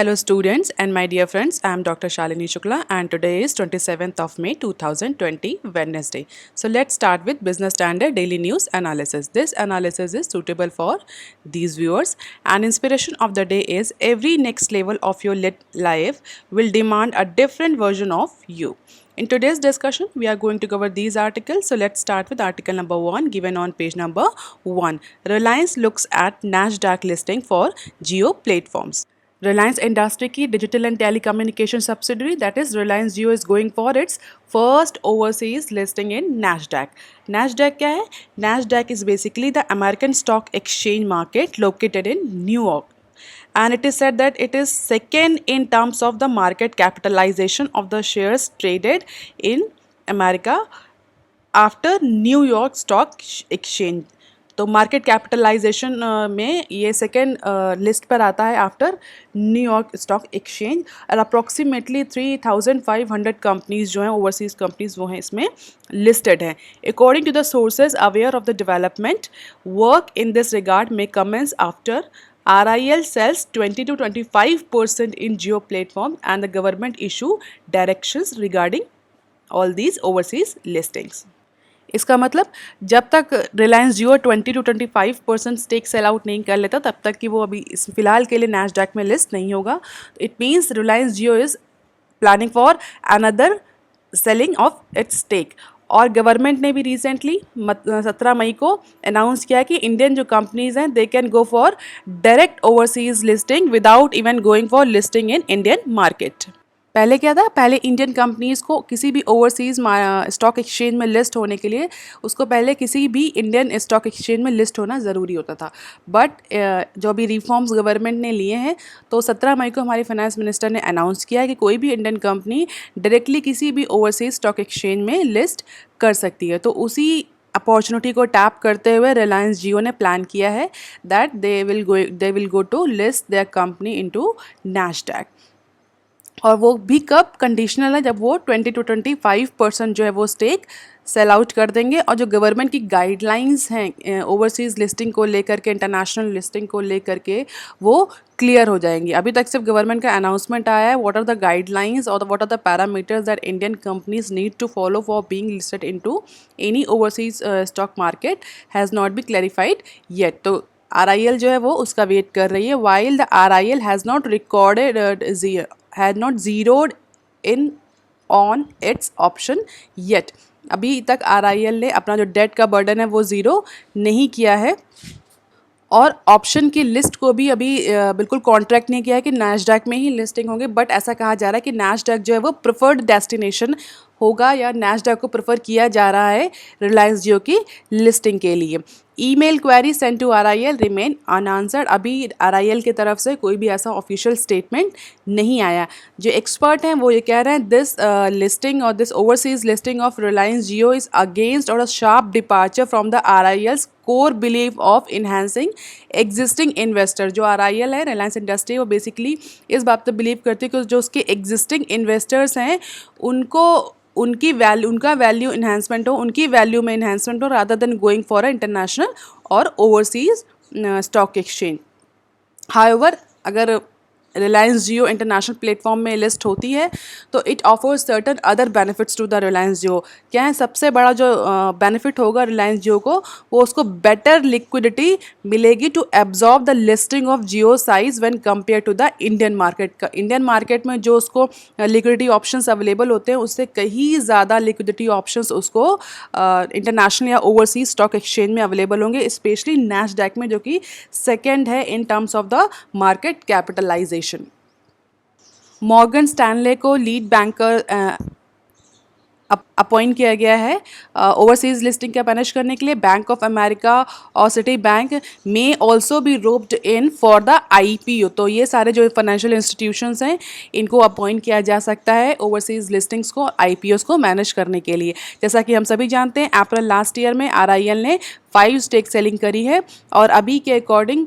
Hello students and my dear friends, I am Dr. Shalini Shukla and today is 27th of May 2020 Wednesday. So let's start with Business Standard Daily News Analysis. This analysis is suitable for these viewers and inspiration of the day is every next level of your life will demand a different version of you. In today's discussion, we are going to cover these articles. So let's start with article number 1 given on page number 1. Reliance looks at NASDAQ listing for Jio platforms. Reliance industry की digital and telecommunication subsidiary that is Reliance Jio is going for its first overseas listing in NASDAQ. NASDAQ क्या है? NASDAQ is basically the American stock exchange market located in New York. And it is said that it is second in terms of the market capitalization of the shares traded in America after New York Stock Exchange. तो market capitalisation में ये second list पर आता है after New York Stock Exchange और approximately 3,500 companies जो हैं overseas companies वो हैं इसमें लिस्टेड हैं. According to the sources aware of the development work in this regard में commences after RIL sells 20 to 25% in Jio platform and the government issue directions regarding all these overseas listings. इसका मतलब जब तक रिलायंस जियो 20 to 25% stake sell out नहीं कर लेता तब तक कि वो अभी फिलहाल के लिए NASDAQ में लिस्ट नहीं होगा. It means Reliance Jio is planning for another selling of its stake. और गवर्नमेंट ने भी रिसेंटली 17 मई को अनाउंस किया कि इंडियन जो कंपनीज हैं they can go for direct overseas listing without even going for listing in Indian market. पहले क्या था? पहले इंडियन कंपनीज़ को किसी भी ओवरसीज़ स्टॉक एक्सचेंज में लिस्ट होने के लिए उसको पहले किसी भी इंडियन स्टॉक एक्सचेंज में लिस्ट होना ज़रूरी होता था. बट जो अभी रिफॉर्म्स गवर्नमेंट ने लिए हैं तो 17 मई को हमारे फाइनेंस मिनिस्टर ने अनाउंस किया है कि कोई भी इंडियन कंपनी डायरेक्टली किसी भी ओवरसीज़ स्टॉक एक्सचेंज में लिस्ट कर सकती है. तो उसी अपॉर्चुनिटी को टैप करते हुए रिलायंस जियो ने प्लान किया है that they will go to list their company into NASDAQ. और वो भी कब कंडीशनल है? जब वो 20 to 25% जो है वो स्टेक सेल आउट कर देंगे और जो गवर्नमेंट की गाइडलाइंस हैं ओवरसीज़ लिस्टिंग को लेकर के, इंटरनेशनल लिस्टिंग को लेकर के वो क्लियर हो जाएंगी. अभी तक सिर्फ गवर्नमेंट का अनाउंसमेंट आया है. व्हाट आर द गाइडलाइंस और what are the parameters that Indian companies need to follow for being listed into any overseas stock market has not be clarified yet. तो RIL जो है वो उसका वेट कर रही है. While the RIL has not recorded had not zeroed in on its option yet. अभी तक RIL ने अपना जो डेट का बर्डन है वो ज़ीरो नहीं किया है और ऑप्शन की लिस्ट को भी अभी बिल्कुल कॉन्ट्रैक्ट नहीं किया है कि NASDAQ में ही लिस्टिंग होंगे. बट ऐसा कहा जा रहा है कि NASDAQ जो है वो प्रेफर्ड डेस्टिनेशन होगा या NASDAQ को प्रेफर किया जा रहा है रिलायंस जियो की लिस्टिंग के लिए. Email query send to RIL remain unanswered. अभी RIL की तरफ से कोई भी ऐसा ऑफिशियल स्टेटमेंट नहीं आया. जो एक्सपर्ट हैं वो ये कह रहे हैं दिस लिस्टिंग और this overseas listing of Reliance Jio is against और a sharp departure from the RIL's core believe of enhancing existing investor. जो RIL है रिलायंस इंडस्ट्री वो बेसिकली इस बात पर बिलीव करती है कि जो उसके एग्जिस्टिंग इन्वेस्टर्स हैं उनका वैल्यू इन्हांसमेंट हो, उनकी वैल्यू में इन्हांसमेंट हो rather than going for a international और ओवरसीज स्टॉक एक्सचेंज. हाउएवर अगर रिलायंस जियो इंटरनेशनल प्लेटफॉर्म में लिस्ट होती है तो it offers certain other benefits to the Reliance Jio. क्या है? सबसे बड़ा जो बेनिफिट होगा रिलायंस जियो को वो उसको बेटर लिक्विडिटी मिलेगी to absorb the listing of Jio size when compare to the Indian market का. इंडियन मार्केट में जो उसको लिक्विडिटी ऑप्शंस अवेलेबल होते हैं उससे कहीं ज़्यादा लिक्विडिटी ऑप्शंस उसको इंटरनेशनल या ओवरसीज स्टॉक एक्सचेंज में अवेलेबल होंगे, स्पेशली NASDAQ में जो कि सेकेंड है in terms of the market capitalisation. Morgan Stanley को लीड बैंकर अपॉइंट किया गया है ओवरसीज लिस्टिंग का मैनेज करने के लिए. बैंक ऑफ अमेरिका और सिटी बैंक में ऑल्सो भी roped in for the IPO. तो ये सारे जो फाइनेंशियल इंस्टीट्यूशंस हैं इनको अपॉइंट किया जा सकता है ओवरसीज लिस्टिंग्स को, IPOs को मैनेज करने के लिए. जैसा कि हम सभी जानते हैं अप्रैल लास्ट ईयर में RIL ने 5 स्टेक सेलिंग करी है और अभी के अकॉर्डिंग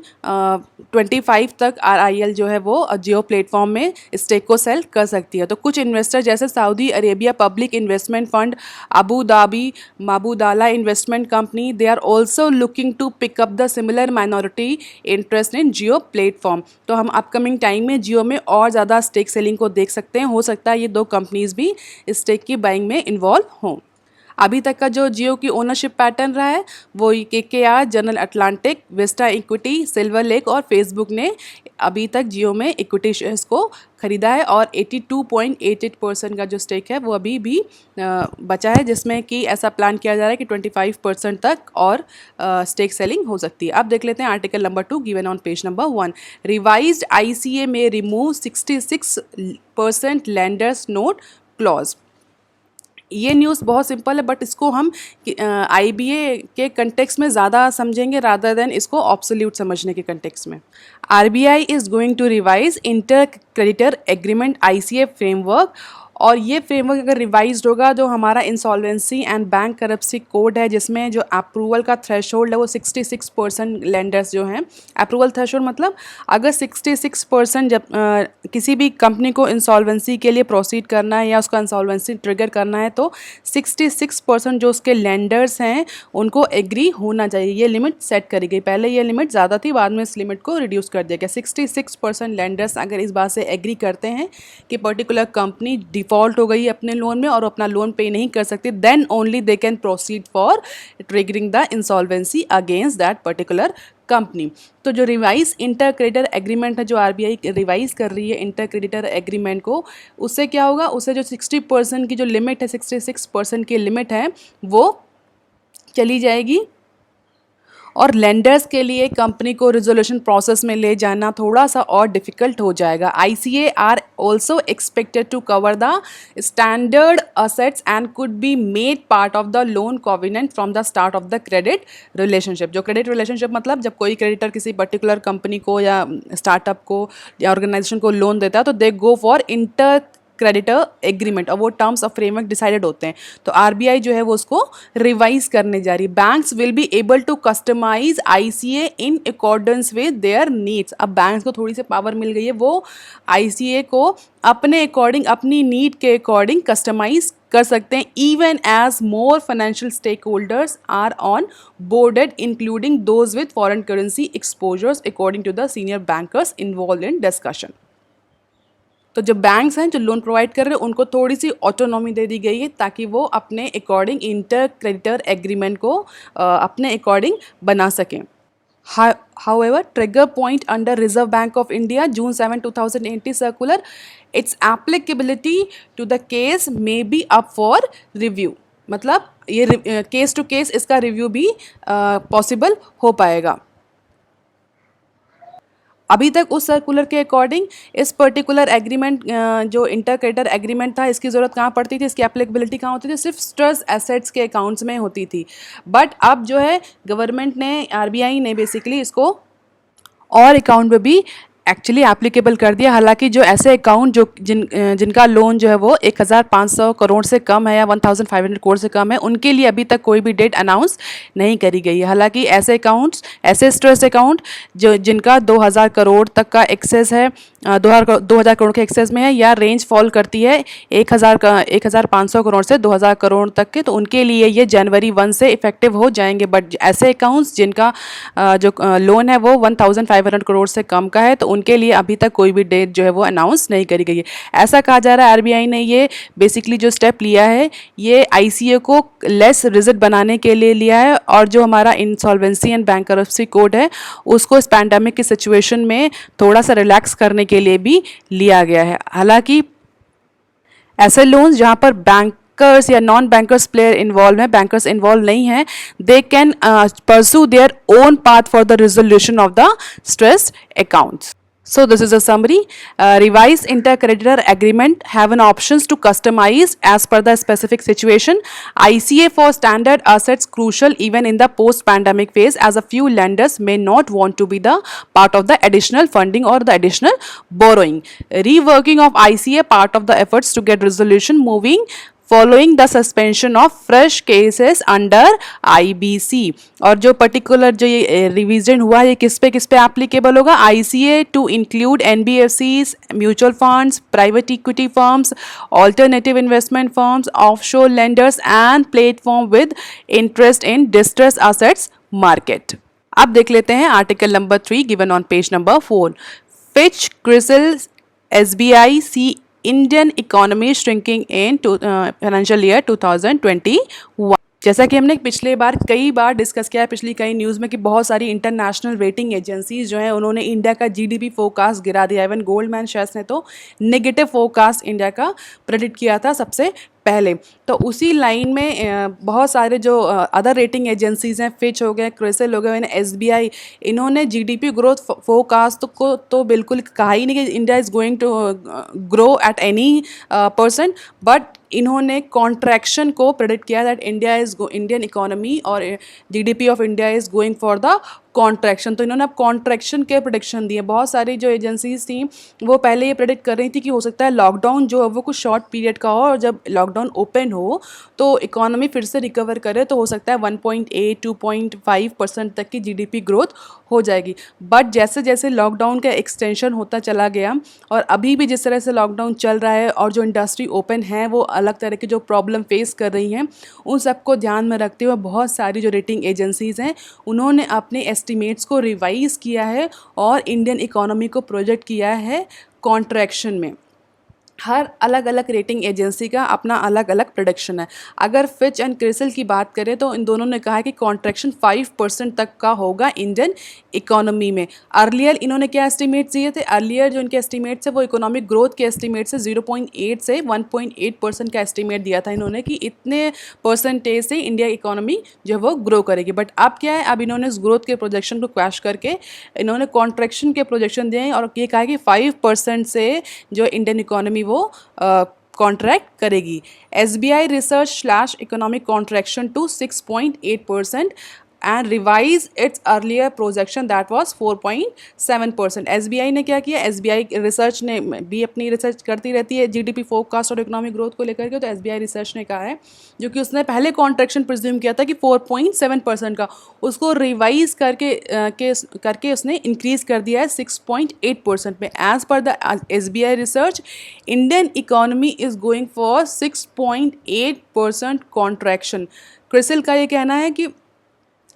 25 तक RIL जो है वो जियो प्लेटफॉर्म में स्टेक को सेल कर सकती है. तो कुछ इन्वेस्टर जैसे Saudi Arabia public investment fund, Abu Dhabi Mabudala Investment Company, they are also looking to pick up the similar minority interest in Jio platform. तो हम अपकमिंग टाइम में जियो में और ज़्यादा स्टेक सेलिंग को देख सकते हैं. हो सकता है ये दो कंपनीज भी स्टेक की बाइंग में इन्वॉल्व हों. अभी तक का जो जियो की ओनरशिप पैटर्न रहा है वो KKR, general Atlantic, Vista equity, silver lake और फेसबुक ने अभी तक जियो में इक्विटी शेयर्स को खरीदा है और 82.88% का जो स्टेक है वो अभी भी बचा है, जिसमें कि ऐसा प्लान किया जा रहा है कि 25% तक और स्टेक सेलिंग हो सकती है. अब देख लेते हैं article number 2 given on page number 1. Revised ICA में रिमूव 66% लेंडर्स नोट क्लॉज. ये न्यूज़ बहुत सिंपल है बट इसको हम IBA के कंटेक्स्ट में ज़्यादा समझेंगे रादर देन इसको ऑब्सोल्यूट समझने के कंटेक्स्ट में. RBI is going to revise inter creditor agreement ICA framework. और ये फ्रेमवर्क अगर रिवाइज्ड होगा, जो हमारा insolvency and bankruptcy code है जिसमें जो अप्रूवल का थ्रेशोल्ड है वो 66% लेंडर्स जो हैं. अप्रूवल थ्रेशोल्ड मतलब अगर 66% जब किसी भी कंपनी को इंसॉल्वेंसी के लिए प्रोसीड करना है या उसका इंसॉल्वेंसी ट्रिगर करना है तो 66% जो उसके लेंडर्स हैं उनको एग्री होना चाहिए. ये लिमिट सेट करी गई. पहले ये लिमिट ज़्यादा थी, बाद में इस लिमिट को रिड्यूस कर दिया गया. 66% लेंडर्स अगर इस बात से एग्री करते हैं कि पर्टिकुलर कंपनी डिफॉल्ट हो गई अपने लोन में और अपना लोन पे नहीं कर सकती, then only they can proceed for triggering the insolvency against that particular company. तो जो रिवाइज इंटर क्रेडिटर एग्रीमेंट है, जो RBI रिवाइज कर रही है इंटर क्रेडिटर एग्रीमेंट को, उससे क्या होगा, उससे जो 60% की जो लिमिट है, 66% की लिमिट है वो चली जाएगी और लेंडर्स के लिए कंपनी को रिजोल्यूशन प्रोसेस में ले जाना थोड़ा सा और डिफ़िकल्ट हो जाएगा. ICA are also expected to cover the standard assets and could be made part of the loan covenant from the start of the credit relationship. जो क्रेडिट रिलेशनशिप मतलब जब कोई क्रेडिटर किसी पर्टिकुलर कंपनी को या startup को या organisation को लोन देता है तो they go for inter creditor agreement और वो टर्म्स ऑफ फ्रेमवर्क डिसाइडेड होते हैं. तो RBI जो है वो उसको रिवाइज करने जा रही है. Banks will be able to customise ICA in accordance with their needs. अब बैंक्स को थोड़ी सी पावर मिल गई है, वो ICA को अपने अकॉर्डिंग, अपनी नीड के अकॉर्डिंग कस्टमाइज कर सकते हैं. Even as more financial stake holders are on boarded including those with foreign currency exposures according to the senior bankers involve in discussion. तो जो बैंक्स हैं जो लोन प्रोवाइड कर रहे हैं उनको थोड़ी सी ऑटोनॉमी दे दी गई है ताकि वो अपने अकॉर्डिंग इंटर क्रेडिटर एग्रीमेंट को अपने अकॉर्डिंग बना सकें. However, trigger point under Reserve Bank of India June 7, 2020 circular, its applicability to the case may be up for review. मतलब ये केस टू केस इसका रिव्यू भी पॉसिबल हो पाएगा. अभी तक उस सर्कुलर के अकॉर्डिंग इस पर्टिकुलर एग्रीमेंट जो इंटर क्रेडिटर एग्रीमेंट था इसकी ज़रूरत कहाँ पड़ती थी, इसकी एप्लीकेबिलिटी कहाँ होती थी, सिर्फ ट्रस्ट एसेट्स के अकाउंट्स में होती थी. बट अब जो है गवर्नमेंट ने, RBI ने बेसिकली इसको और अकाउंट में भी एक्चुअली एप्लीकेबल कर दिया. हालांकि जो ऐसे अकाउंट जो जिनका लोन जो है वो 1500 करोड़ से कम है या 1500 करोड़ से कम है, उनके लिए अभी तक कोई भी डेट अनाउंस नहीं करी गई है. हालांकि ऐसे अकाउंट्स, ऐसे स्ट्रेस अकाउंट जो जिनका 2000 करोड़ तक का एक्सेस है, 2000 करोड़ के एक्सेस में है या रेंज फॉल करती है 1500 करोड़ से 2000 करोड़ तक के, तो उनके लिए ये जनवरी 1 से इफेक्टिव हो जाएंगे. बट ऐसे अकाउंट्स जिनका जो लोन है वो 1500 करोड़ से कम का है तो उनके लिए अभी तक कोई भी डेट जो है वो अनाउंस नहीं करी गई है. ऐसा कहा जा रहा है RBI ने ये बेसिकली जो स्टेप लिया है ये ICA को लेस रिजिड बनाने के लिए लिया है और जो हमारा इंसॉल्वेंसी एंड बैंकरप्सी कोड है उसको इस पैंडेमिक की सिचुएशन में थोड़ा सा रिलैक्स करने के लिए भी लिया गया है. हालांकि ऐसे लोन्स जहाँ पर बैंकर्स या नॉन बैंकर्स प्लेयर इन्वॉल्व है, बैंकर्स इन्वॉल्व नहीं है, they can pursue their own path for the resolution of the stressed accounts. So this is a summary. Revised intercreditor agreement have an options to customize as per the specific situation. ICA for standard assets crucial even in the post-pandemic phase as a few lenders may not want to be the part of the additional funding or the additional borrowing. Reworking of ICA part of the efforts to get resolution moving following the suspension of fresh cases under IBC. और जो particular जो ये revision हुआ है ये किस पे applicable होगा, ICA to include NBFCs, mutual funds, private equity firms, alternative investment firms, offshore lenders and platform with interest in distress assets market. अब देख लेते हैं article number 3 given on page number 4। Fitch, Crisil, SBI see Indian economy shrinking in financial year 2021। जैसा कि हमने पिछले बार कई बार discuss किया है पिछली कई न्यूज़ में कि बहुत सारी इंटरनेशनल रेटिंग एजेंसीज जो हैं उन्होंने इंडिया का जीडीपी फोरकास्ट गिरा दिया। इवन गोल्डमैन शेयर्स ने तो नेगेटिव फोरकास्ट इंडिया का प्रेडिक्ट किया था सबसे पहले। तो उसी लाइन में बहुत सारे जो अदर रेटिंग एजेंसीज हैं, फिच हो गए, क्रिसिल हो गए, एसबीआई, इन्होंने जीडीपी ग्रोथ फोरकास्ट को तो बिल्कुल कहा ही नहीं कि India is going to grow at any percent, but इन्होंने कॉन्ट्रैक्शन को प्रेडिक्ट किया दैट इंडियन इकोनॉमी और GDP of India is going for the contraction. तो इन्होंने अब कॉन्ट्रैक्शन के प्रेडिक्शन दिए। बहुत सारी जो एजेंसीज थी वो पहले ये प्रेडिक्ट कर रही थी कि हो सकता है लॉकडाउन जो है वो कुछ शॉर्ट पीरियड का हो और जब लॉकडाउन ओपन हो तो इकोनॉमी फिर से रिकवर करे तो हो सकता है 1.8 2.5% तक की जीडीपी ग्रोथ हो जाएगी। बट जैसे जैसे लॉकडाउन का एक्सटेंशन होता चला गया और अभी भी जिस तरह से लॉकडाउन चल रहा है और जो इंडस्ट्री ओपन है वो अलग तरह की जो प्रॉब्लम फेस कर रही हैं, उन सबको ध्यान में रखते हुए बहुत सारी जो रेटिंग एजेंसीज़ हैं उन्होंने अपने एस्टिमेट्स को रिवाइज़ किया है और इंडियन इकोनॉमी को प्रोजेक्ट किया है कॉन्ट्रैक्शन में। हर अलग अलग रेटिंग एजेंसी का अपना अलग अलग प्रेडिक्शन है। अगर फिच एंड क्रिसिल की बात करें तो इन दोनों ने कहा है कि कॉन्ट्रैक्शन 5% तक का होगा इंडियन इकोनॉमी में। अर्लियर इन्होंने क्या एस्टिमेट्स दिए थे, अर्लियर जो इनके एस्टिमेट्स है वो इकोनॉमिक ग्रोथ के एस्टिमेट से 0.8 से 1.8% का एस्टिमेट दिया था इन्होंने कि इतने परसेंटेज से इंडिया इकोनॉमी जो है वो ग्रो करेगी। बट अब क्या है, अब इन्होंने इस ग्रोथ के प्रोजेक्शन को क्रैश करके इन्होंने कॉन्ट्रैक्शन के प्रोजेक्शन दिए हैं और ये कहा कि 5% से जो इंडियन इकोनॉमी वो कॉन्ट्रैक्ट करेगी। SBI research slash economic contraction to 6.8% and revise its earlier projection that was 4.7%। एसबीआई ने क्या किया, एसबीआई रिसर्च ने भी अपनी रिसर्च करती रहती है जीडीपी फोरकास्ट और इकोनॉमिक ग्रोथ को लेकर के। तो एसबीआई रिसर्च ने कहा है जो कि उसने पहले कॉन्ट्रैक्शन प्रिज्यूम किया था कि 4.7% का, उसको रिवाइज करके उसने इंक्रीज कर दिया है 6.8% में। As per the SBI research Indian economy is going for 6.8% contraction. Crisil का ये कहना है कि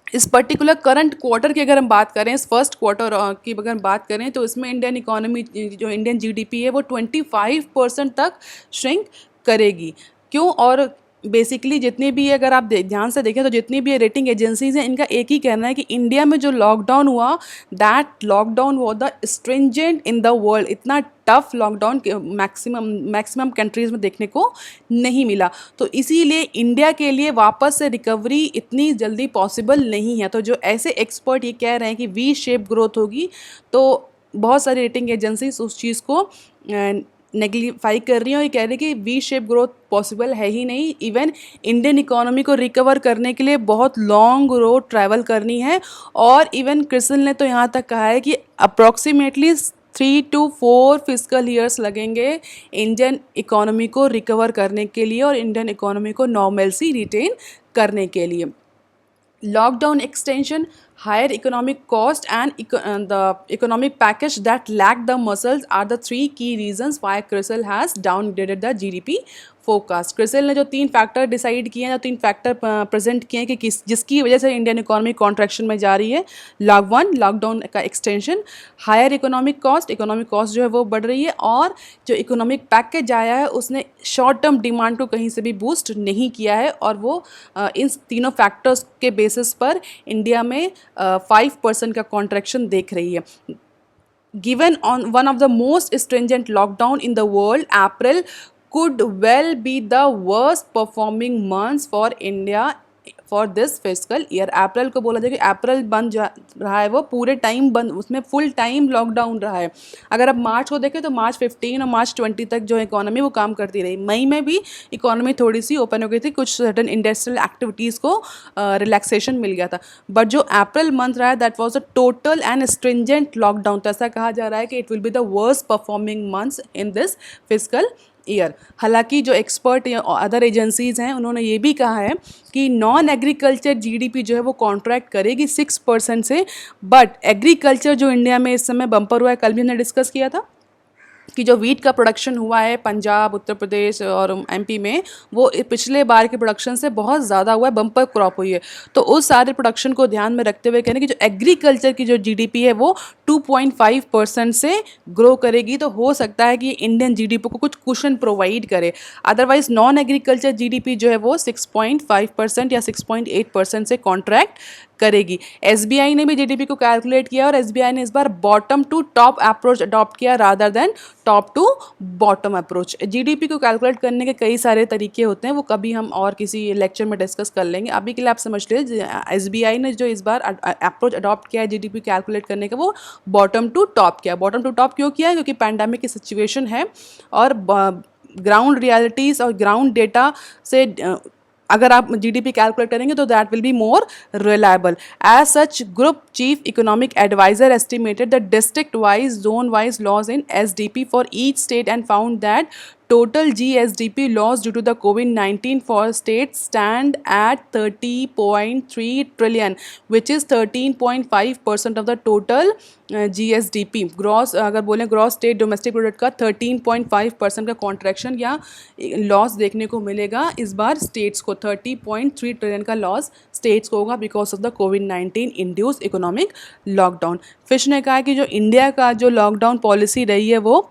इस पर्टिकुलर करंट क्वार्टर की अगर हम बात करें, इस फर्स्ट क्वार्टर की अगर हम बात करें तो इसमें इंडियन इकोनॉमी जो इंडियन जीडीपी है वो 25% तक श्रिंक करेगी। क्यों? और बेसिकली जितनी भी अगर आप ध्यान से देखें तो जितनी भी रेटिंग एजेंसीज हैं इनका एक ही कहना है कि इंडिया में जो लॉकडाउन हुआ that lockdown was the stringent in the world. इतना टफ लॉकडाउन मैक्सिमम कंट्रीज़ में देखने को नहीं मिला। तो इसीलिए इंडिया के लिए वापस से रिकवरी इतनी जल्दी पॉसिबल नहीं है। तो जो ऐसे एक्सपर्ट ये कह रहे हैं कि वी शेप ग्रोथ होगी, तो बहुत सारी रेटिंग एजेंसीज उस चीज़ को नेगलीफाई कर रही हैं और ये कह रही है कि वी शेप ग्रोथ पॉसिबल है ही नहीं। इवन इंडियन इकोनॉमी को रिकवर करने के लिए बहुत लॉन्ग रोड ट्रैवल करनी है। और इवन क्रिसिल ने तो यहाँ तक कहा है कि अप्रॉक्सीमेटली 3 to 4 फिजिकल ईयर्स लगेंगे इंडियन इकोनॉमी को रिकवर करने के लिए और इंडियन इकोनॉमी को नॉर्मलसी रिटेन करने के लिए। Lockdown extension, higher economic cost and the economic package that lacked the muscles are the 3 key reasons why CRISIL has downgraded the GDP forecast. CRISIL ने जो 3 फैक्टर डिसाइड किए हैं, जो 3 फैक्टर प्रेजेंट किए हैं कि जिसकी वजह से इंडियन इकोनॉमी कॉन्ट्रैक्शन में जा रही है। लॉकडाउन का एक्सटेंशन, हायर इकोनॉमिक कॉस्ट जो है वो बढ़ रही है, और जो इकोनॉमिक पैकेज आया है उसने शॉर्ट टर्म डिमांड को कहीं से भी बूस्ट नहीं किया है। और वो इन तीनों फैक्टर्स के बेसिस पर इंडिया में 5% का कॉन्ट्रैक्शन देख रही है। Given on one of the most stringent lockdown in the world, April could well be the worst performing months for India for this physical year. April को बोला जाए कि अप्रैल बंद रहा है, वो पूरे टाइम बंद, उसमें फुल टाइम लॉकडाउन रहा है। अगर अब मार्च को देखें तो मार्च 15 और मार्च 20 तक जो इकोनॉमी वो काम करती रही। मई में भी इकोनॉमी थोड़ी सी ओपन हो गई थी, कुछ सर्टन इंडस्ट्रियल एक्टिविटीज़ को रिलैक्सेशन मिल गया था। बट जो अप्रैल मंथ रहा है that was a total and stringent lockdown. तो ऐसा कहा जा रहा है कि it will be the worst performing months in this physical year. हालांकि जो एक्सपर्ट या अदर एजेंसीज हैं उन्होंने ये भी कहा है कि नॉन एग्रीकल्चर जीडीपी जो है वो कॉन्ट्रैक्ट करेगी 6% से, बट एग्रीकल्चर जो इंडिया में इस समय बम्पर हुआ है, कल भी हमने डिस्कस किया था कि जो वीट का प्रोडक्शन हुआ है पंजाब, उत्तर प्रदेश और एमपी में, वो पिछले बार के प्रोडक्शन से बहुत ज़्यादा हुआ है, बम्पर क्रॉप हुई है। तो उस सारे प्रोडक्शन को ध्यान में रखते हुए कहने कि जो एग्रीकल्चर की जो जीडीपी है वो 2.5% से ग्रो करेगी। तो हो सकता है कि इंडियन जीडीपी को कुछ कुशन प्रोवाइड करे। अदरवाइज नॉन एग्रीकल्चर जीडीपी जो है वो 6.5% या 6.8% से कॉन्ट्रैक्ट करेगी। एसबीआई ने भी जीडीपी को कैलकुलेट किया और एसबीआई ने इस बार bottom to top approach adopt किया rather than top to bottom approach. GDP को कैलकुलेट करने के कई सारे तरीके होते हैं, वो कभी हम और किसी लेक्चर में डिस्कस कर लेंगे। अभी के लिए आप समझ लीजिए एसबीआई ने जो इस बार अप्रोच अडॉप्ट किया है जीडीपी कैलकुलेट करने का, वो बॉटम टू टॉप किया। बॉटम टू टॉप क्यों किया है? क्योंकि पैंडेमिक की सिचुएशन है और ग्राउंड रियलिटीज़ और ग्राउंड डेटा से अगर आप जीडीपी कैलकुलेट करेंगे तो that will be more reliable. As such group chief economic adviser estimated the district wise zone wise loss in SDP for each state and found that total GSDP loss due to the COVID-19 for states stand at 30.3 trillion, which is 13.5% of the total GSDP। Gross अगर बोलें gross state domestic product का 13.5% का contraction या loss देखने को मिलेगा इस बार states को। 30.3 ट्रिलियन का लॉस स्टेट्स को होगा because of the covid induce economic lockdown. Fish ने कहा कि जो इंडिया का जो लॉकडाउन पॉलिसी रही है वो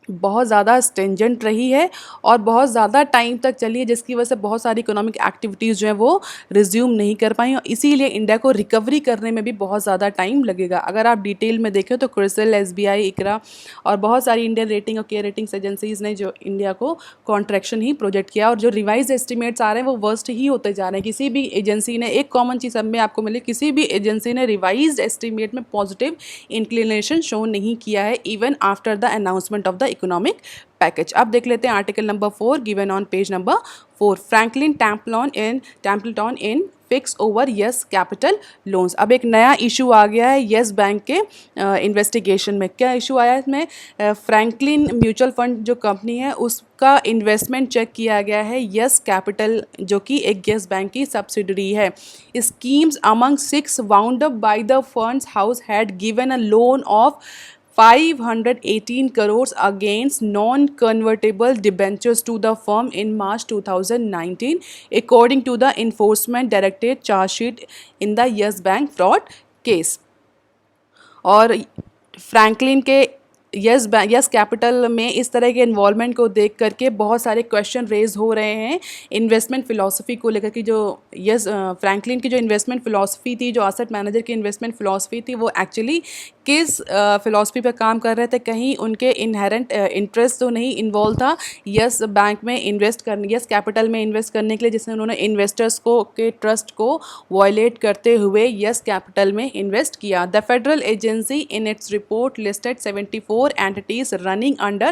बहुत ज़्यादा स्टेंजेंट रही है और बहुत ज़्यादा टाइम तक चली है, जिसकी वजह से बहुत सारी इकोनॉमिक एक्टिविटीज़ जो है वो रिज्यूम नहीं कर पाई और इसीलिए इंडिया को रिकवरी करने में भी बहुत ज़्यादा टाइम लगेगा। अगर आप डिटेल में देखें तो क्रिसिल, एसबीआई, इकरा और बहुत सारी इंडियन रेटिंग और केयर रेटिंग्स एजेंसीज़ ने जो इंडिया को कॉन्ट्रैक्शन ही प्रोजेक्ट किया और जो रिवाइज एस्टिमेट्स आ रहे हैं वो वर्स्ट ही होते जा रहे हैं। किसी भी एजेंसी ने एक कॉमन चीज़ सब में आपको मिले, किसी भी एजेंसी ने रिवाइज एस्टिमेट में पॉजिटिव इंक्लिनेशन शो नहीं किया है even after the announcement of the economic package. अब देख लेते हैं article number 4 given on page number 4। Franklin Templeton in fix over yes capital loans. अब एक नया इशू आ गया है यस बैंक के इन्वेस्टिगेशन में। क्या इशू आया है इसमें? फ्रैंकलिन म्यूचुअल फंड जो कंपनी है उसका इन्वेस्टमेंट चेक किया गया है यस कैपिटल जो कि एक यस बैंक की सब्सिडरी है। Schemes among 6 wound up by the funds house had given a loan of 518 crores against non-convertible debentures to the firm in March 2019, according to the Enforcement Directorate charge sheet in the Yes Bank fraud case। और Franklin के yes capital में इस तरह के involvement को देख करके बहुत सारे क्वेश्चन रेज हो रहे हैं इन्वेस्टमेंट फ़िलॉसफी को लेकर कि जो फ्रैंकलिन की जो इन्वेस्टमेंट फ़िलॉसफी थी, जो एसेट मैनेजर की इन्वेस्टमेंट फ़िलॉसफी थी, वो एक्चुअली किस फ़िलॉसफी पर काम कर रहे थे। कहीं उनके इनहेरेंट इंटरेस्ट तो नहीं इन्वॉल्व था यस बैंक में इन्वेस्ट करने, यस कैपिटल में इन्वेस्ट करने के लिए, जिसने उन्होंने इन्वेस्टर्स को के ट्रस्ट को वायलेट करते हुए यस कैपिटल में इन्वेस्ट किया। The federal agency in its report listed 74 entities running under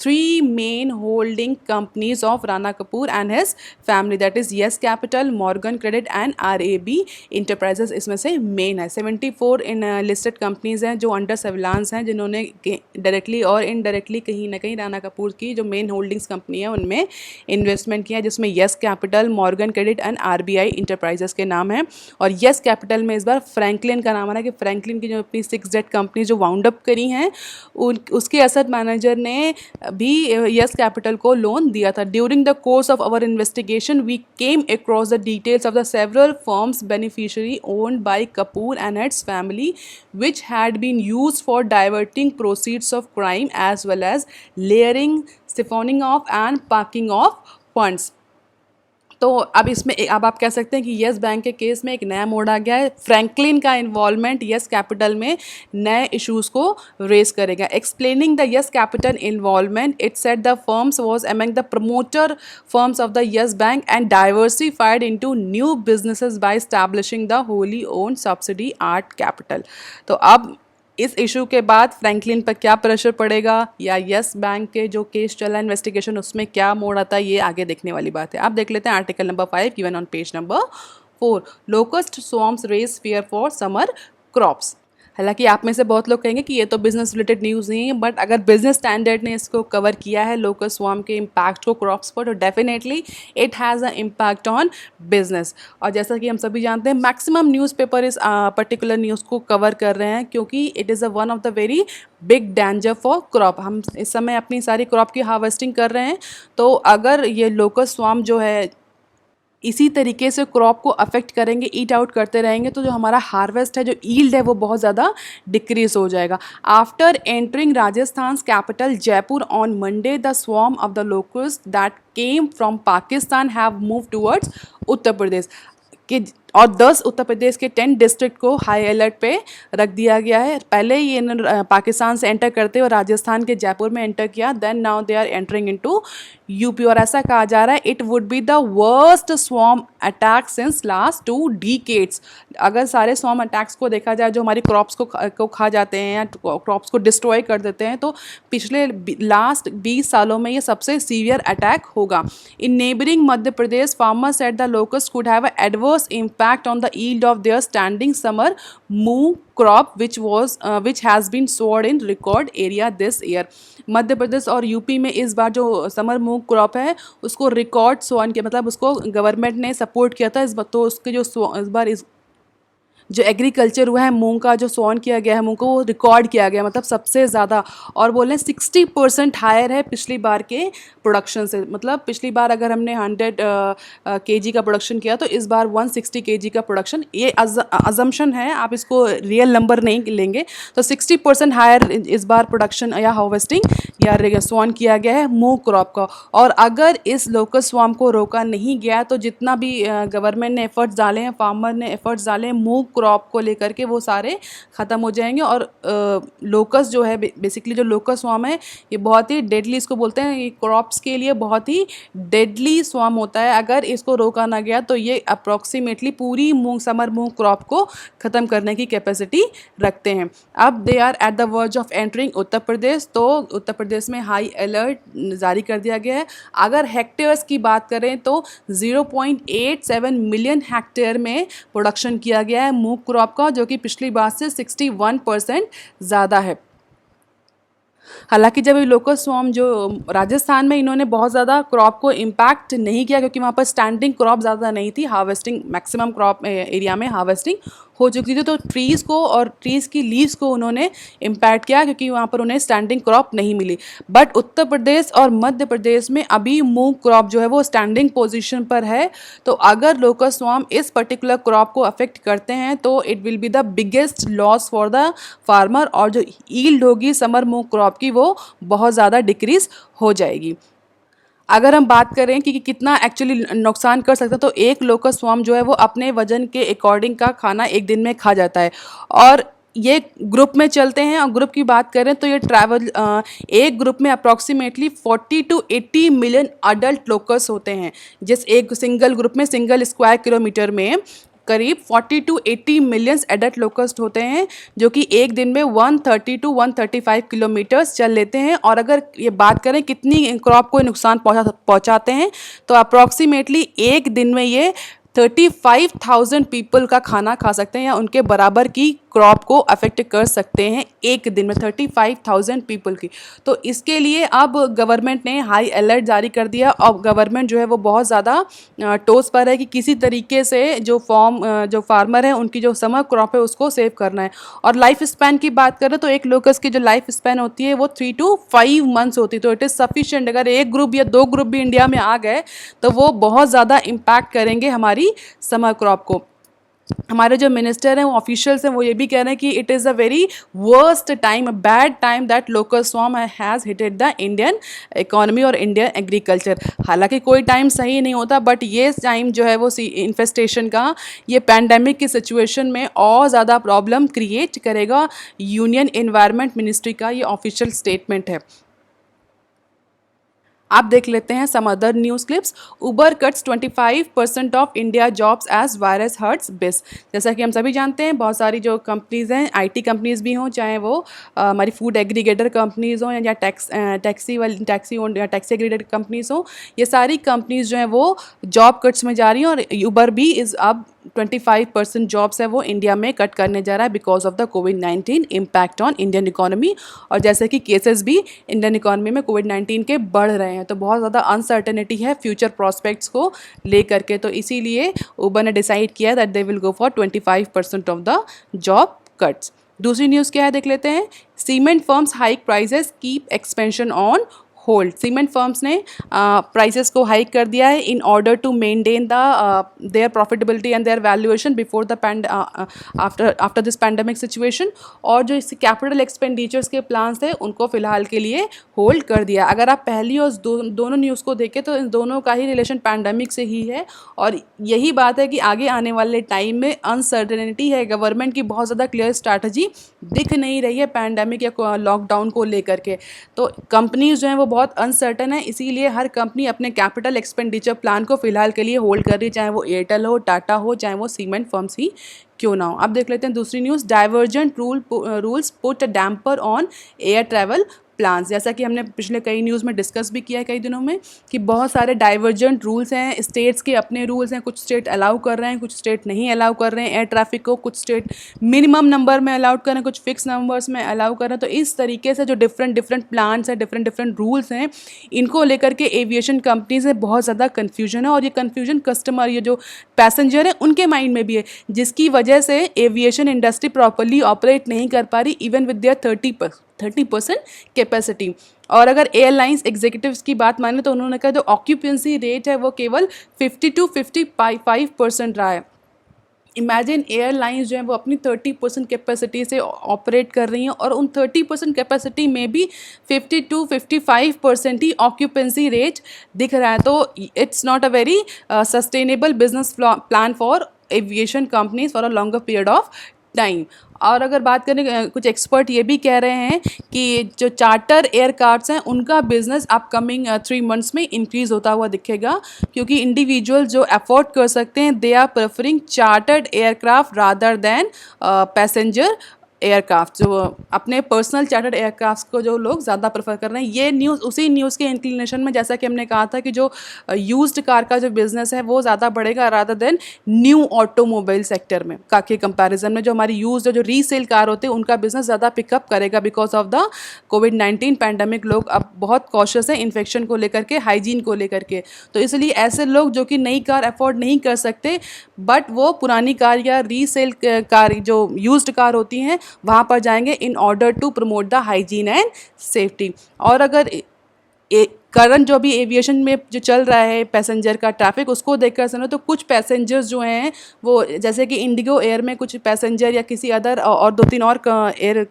3 main holding companies of Rana Kapoor and his family, that is Yes Capital, Morgan Credit and RAB Enterprises। इसमें से main है 74 इन listed companies हैं जो under surveillance हैं, जिन्होंने directly और indirectly कहीं ना कहीं राणा कपूर की जो मेन होल्डिंग्स कंपनी है उनमें इन्वेस्टमेंट किया, जिसमें yes capital, Morgan credit and RBI enterprises के नाम है। और येस कैपिटल में इस बार फ्रैंकलिन का नाम आ रहा है कि फ्रैंकलिन की जो अपनी 6 डेट कंपनी जो वाउंड अप करी हैं उसके एसेट मैनेजर ने भी यस कैपिटल को लोन दिया था। During the course of our investigation we came across the details of the several firms beneficiary owned by Kapoor and its family which had been used for diverting proceeds of crime as well as layering, siphoning off and parking off funds। तो अब इसमें अब आप कह सकते हैं कि yes bank के केस में एक नया मोड़ आ गया है। फ्रैंकलिन का इन्वॉल्वमेंट येस कैपिटल में नए इश्यूज़ को रेज करेगा। Explaining the Yes Capital involvement it set the firms was among the promoter firms of the Yes Bank and diversified into new businesses by establishing the wholly owned subsidy Art Capital. तो अब इस issue के बाद Franklin पर क्या pressure पड़ेगा या yes bank के जो केस चला इन्वेस्टिगेशन उसमें क्या मोड़ आता है, ये आगे देखने वाली बात है। अब देख लेते हैं article number 5 given on page number 4। Locust swarms raise fear for summer crops. हालांकि आप में से बहुत लोग कहेंगे कि ये तो बिजनेस रिलेटेड न्यूज़ नहीं है, बट अगर बिजनेस स्टैंडर्ड ने इसको कवर किया है लोकस्ट स्वार्म के इम्पैक्ट को क्रॉप्स पर, तो definitely it has a impact on business. और जैसा कि हम सभी जानते हैं मैक्सिमम न्यूज़पेपर इस पर्टिकुलर न्यूज़ को कवर कर रहे हैं, क्योंकि it is a one of the very big danger for crop. हम इस समय अपनी सारी क्रॉप की हार्वेस्टिंग कर रहे हैं, तो अगर ये लोकस्ट स्वार्म जो है इसी तरीके से क्रॉप को अफेक्ट करेंगे, ईट आउट करते रहेंगे, तो जो हमारा हार्वेस्ट है, जो ईल्ड है, वो बहुत ज़्यादा डिक्रीज हो जाएगा। After entering Rajasthan capital Jaipur on Monday, the swarm of the locust that came from Pakistan have move towards Uttar Pradesh कि, और 10 उत्तर प्रदेश के 10 डिस्ट्रिक्ट को हाई अलर्ट पे रख दिया गया है। पहले ये पाकिस्तान से एंटर करते और राजस्थान के जयपुर में एंटर किया, then now they are entering into UP. और ऐसा कहा जा रहा है it would be the worst swarm attack since last 2 decades. अगर सारे स्वॉर्म अटैक्स को देखा जाए जो हमारी क्रॉप्स को खा जाते हैं या क्रॉप्स को डिस्ट्रॉय कर देते हैं, तो पिछले लास्ट 20 सालों में ये सबसे सीवियर अटैक होगा। In neighbouring Madhya Pradesh, farmers at the locust could have adverse impact on the yield of their standing summer move crop which has been sowed in record area this year। Madhya Pradesh और UP में इस बार जो summer move crop है उसको record सोन किया, मतलब उसको government ने सपोर्ट किया था इस बार, तो उसके जो इस बार जो एग्रीकल्चर हुआ है मूंग का जो सोन किया गया है मूंग को, वो रिकॉर्ड किया गया, मतलब सबसे ज़्यादा। और बोलें 60% हायर है पिछली बार के प्रोडक्शन से। मतलब पिछली बार अगर हमने 100 केजी का प्रोडक्शन किया, तो इस बार 160 केजी का प्रोडक्शन। ये अजम्पशन है, आप इसको रियल नंबर नहीं लेंगे। तो 60% हायर इस बार प्रोडक्शन या हार्वेस्टिंग या स्वान किया गया है मूंग क्रॉप का। और अगर इस लोकस्ट स्वार्म को रोका नहीं गया, तो जितना भी गवर्नमेंट ने एफर्ट्स डाले हैं, फार्मर ने एफर्ट्स डाले हैं मूंग क्रॉप को लेकर के, वो सारे ख़त्म हो जाएंगे। और लोकस्ट जो है, बेसिकली जो लोकस्ट स्वार्म है, ये बहुत ही डेडली, इसको बोलते हैं, ये क्रॉप्स के लिए बहुत ही डेडली स्वार्म होता है। अगर इसको रोका ना गया तो ये अप्रॉक्सीमेटली पूरी समर मूंग क्रॉप को ख़त्म करने की कैपेसिटी रखते हैं। अब they are at the verge of entering Uttar Pradesh, तो उत्तर प्रदेश में हाई अलर्ट जारी कर दिया गया है। अगर हेक्टेयर्स की बात करें तो 0.87 मिलियन हेक्टेयर में प्रोडक्शन किया गया है मूंग क्रॉप का, जो कि पिछली बार से 61% ज़्यादा है। हालांकि जब ये लोकस्ट स्वार्म जो राजस्थान में, इन्होंने बहुत ज़्यादा क्रॉप को इम्पैक्ट नहीं किया, क्योंकि वहाँ पर स्टैंडिंग क्रॉप ज़्यादा नहीं थी, हार्वेस्टिंग मैक्सिमम क्रॉप एरिया में हार्वेस्टिंग हो चुकी थी। तो ट्रीज़ को और ट्रीज़ की लीव्स को उन्होंने इम्पैक्ट किया, क्योंकि वहाँ पर उन्हें स्टैंडिंग क्रॉप नहीं मिली। बट उत्तर प्रदेश और मध्य प्रदेश में अभी मूंग क्रॉप जो है वो स्टैंडिंग पोजीशन पर है। तो अगर लोकस्ट स्वार्म इस पर्टिकुलर क्रॉप को अफेक्ट करते हैं, तो it will be the biggest loss for the farmer, और जो ईल्ड होगी समर मूंग क्रॉप की, वो बहुत ज़्यादा डिक्रीज हो जाएगी। अगर हम बात करें कि कितना एक्चुअली नुकसान कर सकता है, तो एक लोकस्ट स्वार्म जो है वो अपने वजन के अकॉर्डिंग का खाना एक दिन में खा जाता है। और ये ग्रुप में चलते हैं, और ग्रुप की बात करें तो ये ट्रैवल एक ग्रुप में approximately 40 to 80 million adult locust होते हैं। जिस एक सिंगल ग्रुप में, सिंगल स्क्वायर किलोमीटर में करीब 40 to 80 मिलियंस एडल्ट लोकस्ट होते हैं, जो कि एक दिन में 130 to 135 किलोमीटर्स चल लेते हैं। और अगर ये बात करें कितनी क्रॉप को नुकसान पहुंचाते हैं, तो अप्रॉक्सीमेटली एक दिन में ये 35,000 पीपल का खाना खा सकते हैं, या उनके बराबर की क्रॉप को अफेक्ट कर सकते हैं एक दिन में 35,000 पीपल की। तो इसके लिए अब गवर्नमेंट ने हाई अलर्ट जारी कर दिया। अब गवर्नमेंट जो है वो बहुत ज़्यादा टोस पर है कि किसी तरीके से जो फार्मर है उनकी जो समर क्रॉप है उसको सेव करना है। और लाइफ स्पैन की बात करें तो एक लोकस की जो लाइफ स्पैन होती है वो 3 to 5 मंथ्स होती है। तो इट इज़ सफिशिएंट। अगर एक ग्रुप या 2 ग्रुप भी इंडिया में आ गए तो वो बहुत ज़्यादा इम्पैक्ट करेंगे हमारी समर क्रॉप को। हमारे जो मिनिस्टर हैं, वो ऑफिशियल्स हैं, वो ये भी कह रहे हैं कि it is a very worst time, a bad time that locust swarm has hitted the Indian economy और इंडियन एग्रीकल्चर। हालांकि कोई टाइम सही नहीं होता, बट ये टाइम जो है वो इन्फेस्टेशन का, ये पैंडेमिक की सिचुएशन में और ज़्यादा प्रॉब्लम क्रिएट करेगा। यूनियन एनवायरनमेंट मिनिस्ट्री का ये ऑफिशियल स्टेटमेंट है। आप देख लेते हैं some other news clips. Uber cuts 25% of India jobs as virus hurts biz. जैसा कि हम सभी जानते हैं, बहुत सारी जो कंपनीज़ हैं, आईटी कंपनीज़ भी हों, चाहे वो हमारी फूड एग्रीगेटर कंपनीज़ हों या टैक्सी या टैक्सी एग्रीगेटर कंपनीज़ हों, ये सारी कंपनीज़ जो हैं वो जॉब कट्स में जा रही हैं और उबर भी इज़ अब 25% जॉब्स है वो इंडिया में कट करने जा रहा है because of the covid impact on Indian economy. और जैसे कि केसेस भी इंडियन इकोनॉमी में कोविड-19 के बढ़ रहे हैं, तो बहुत ज़्यादा अनसर्टेनिटी है फ्यूचर प्रॉस्पेक्ट्स को लेकर के। तो इसीलिए उबर ने डिसाइड किया that they will go for 25% of the job cuts. दूसरी न्यूज़ क्या है देख लेते हैं। Cement firms hike prices keep expansion on hold. Cement firms ने प्राइसेस को हाइक कर दिया है in order to maintain the their profitability and their valuation before the after this pandemic situation. और जो इस कैपिटल एक्सपेंडिचर्स के प्लान्स थे उनको फिलहाल के लिए होल्ड कर दिया। अगर आप पहली और दोनों न्यूज़ को देखें तो इन दोनों का ही रिलेशन पैंडेमिक से ही है और यही बात है कि आगे आने वाले टाइम में अनसर्टेनिटी है। गवर्नमेंट की बहुत ज़्यादा क्लियर स्ट्रैटेजी दिख नहीं रही है पैंडेमिक या लॉकडाउन को लेकर के। तो कंपनीज जो हैं वो बहुत अनसर्टन है, इसीलिए हर कंपनी अपने कैपिटल एक्सपेंडिचर प्लान को फिलहाल के लिए होल्ड कर रही है, चाहे वो एयरटेल हो, टाटा हो, चाहे वो सीमेंट फर्म्स ही क्यों ना हो। अब देख लेते हैं दूसरी news. Divergent rules put a damper on air travel plans. जैसा कि हमने पिछले कई न्यूज़ में डिस्कस भी किया है कई दिनों में कि बहुत सारे डाइवर्जेंट रूल्स हैं, स्टेट्स के अपने रूल्स हैं, कुछ स्टेट अलाउ कर रहे हैं, कुछ स्टेट नहीं अलाउ कर रहे हैं एयर ट्रैफिक को, कुछ स्टेट मिनिमम नंबर में अलाउड कर रहे हैं, कुछ फिक्स नंबर्स में अलाउ कर रहे हैं। तो इस तरीके से जो डिफरेंट प्लान्स हैं, डिफरेंट रूल्स हैं, इनको लेकर के एविएशन कंपनीज में बहुत ज़्यादा कन्फ्यूजन है और ये कन्फ्यूजन कस्टमर, ये जो पैसेंजर है उनके माइंड में भी है, जिसकी वजह से एविएशन इंडस्ट्री प्रॉपरली ऑपरेट नहीं कर पा रही इवन विद देयर 30% कैपेसिटी। और अगर एयरलाइंस एग्जीक्यूटिव्स की बात माने तो उन्होंने कहा जो ऑक्यूपेंसी रेट है वो केवल 50 to 55% रहा है। इमेजिन एयरलाइंस जो है वो अपनी 30% कैपेसिटी से ऑपरेट कर रही हैं और उन 30% कैपेसिटी में भी 50 to 55% ही ऑक्यूपेंसी रेट दिख रहा है। तो it's not a very sustainable business plan for aviation companies for a longer period of time. और अगर बात करें, कुछ एक्सपर्ट ये भी कह रहे हैं कि जो चार्टर एयरक्राफ्ट्स हैं उनका बिजनेस अपकमिंग 3 मंथ्स में इंक्रीज़ होता हुआ दिखेगा, क्योंकि इंडिविजुअल जो अफोर्ड कर सकते हैं they are preferring chartered aircraft rather than passenger aircraft. जो अपने पर्सनल चार्टर्ड एयरक्राफ्ट को जो लोग ज़्यादा प्रेफर कर रहे हैं, ये न्यूज़ उसी न्यूज़ के इंक्लिनेशन में, जैसा कि हमने कहा था कि जो यूज्ड कार का जो बिज़नेस है वो ज़्यादा बढ़ेगा rather than new automobile sector में का के कंपैरिजन में। जो हमारी यूज्ड जो रीसेल कार होते हैं उनका बिजनेस ज़्यादा पिकअप करेगा बिकॉज ऑफ द कोविड-19 पैंडेमिक। लोग अब बहुत कॉशियस हैं इन्फेक्शन को लेकर के, हाइजीन को लेकर के। तो इसलिए ऐसे लोग जो कि नई कार अफोर्ड नहीं कर सकते बट वो पुरानी कार या रीसेल कार जो यूज्ड कार होती हैं वहाँ पर जाएंगे in order to promote the hygiene and safety. और अगर करंट जो भी एविएशन में जो चल रहा है पैसेंजर का ट्रैफिक, उसको देखकर सुनो तो कुछ पैसेंजर्स जो हैं वो, जैसे कि इंडिगो एयर में कुछ पैसेंजर या किसी अदर और 2-3 और एयर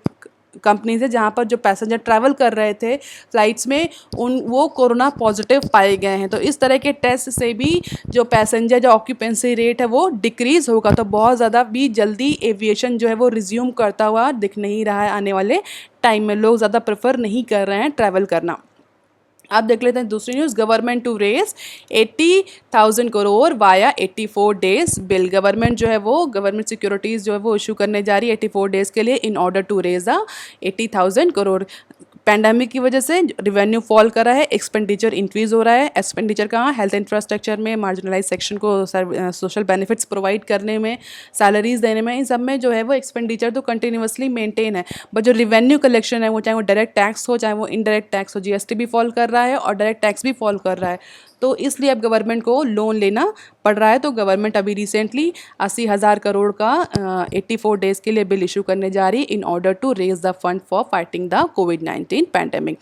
कंपनीज है जहाँ पर जो पैसेंजर ट्रैवल कर रहे थे फ्लाइट्स में वो कोरोना पॉजिटिव पाए गए हैं। तो इस तरह के टेस्ट से भी जो पैसेंजर जो ऑक्यूपेंसी रेट है वो डिक्रीज़ होगा। तो बहुत ज़्यादा भी जल्दी एविएशन जो है वो रिज्यूम करता हुआ दिख नहीं रहा है आने वाले टाइम में। लोग ज़्यादा प्रेफर नहीं कर रहे हैं ट्रैवल करना। आप देख लेते हैं दूसरी news. Government to raise 80,000 crore via 84 days bill. Government जो है वो गवर्नमेंट सिक्योरिटीज़ जो है वो इशू करने जा रही है 84 डेज़ के लिए in order to raise 80,000 crore. Pandemic की वजह से रिवेन्यू फॉल कर रहा है, एक्सपेंडिचर इंक्रीज़ हो रहा है। एक्सपेंडिचर कहाँ, हेल्थ इंफ्रास्ट्रक्चर में, मार्जिनलाइज सेक्शन को सोशल बेनिफिट्स प्रोवाइड करने में, सैलरीज देने में, इन सब में जो है वो एक्सपेंडिचर तो कंटिन्यूसली मेंटेन है। बट जो रिवेन्यू कलेक्शन है वो, चाहे वो डायरेक्ट टैक्स हो चाहे वो इनडायरेक्ट टैक्स हो, जीएसटी भी फॉल कर रहा है और डायरेक्ट टैक्स भी फॉल कर रहा है। तो इसलिए अब गवर्नमेंट को लोन लेना पड़ रहा है। तो गवर्नमेंट अभी रिसेंटली 80,000 करोड़ का 84 डेज़ के लिए बिल इशू करने जा रही है in order to raise the fund for fighting the कोविड-19 पैंडेमिक।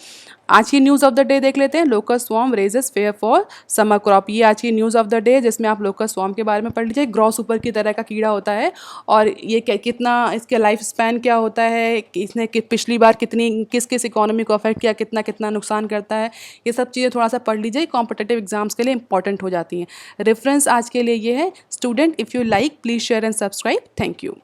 आज की न्यूज़ ऑफ द डे देख लेते हैं। Locust swarm raises fear for summer crop. ये आज की न्यूज़ ऑफ द डे, जिसमें आप लोकस्ट स्वॉर्म के बारे में पढ़ लीजिए। ग्रॉस ऊपर की तरह का कीड़ा होता है और ये कितना, इसके लाइफ स्पैन क्या होता है, इसने पिछली बार किस किस इकोनॉमी को अफेक्ट किया, कितना नुकसान करता है, ये सब चीज़ें थोड़ा सा पढ़ लीजिए। कॉम्पिटेटिव एग्जाम्स के लिए इंपॉर्टेंट हो जाती हैं। रेफरेंस आज के लिए ये है। Student, if you like please share and subscribe. Thank you.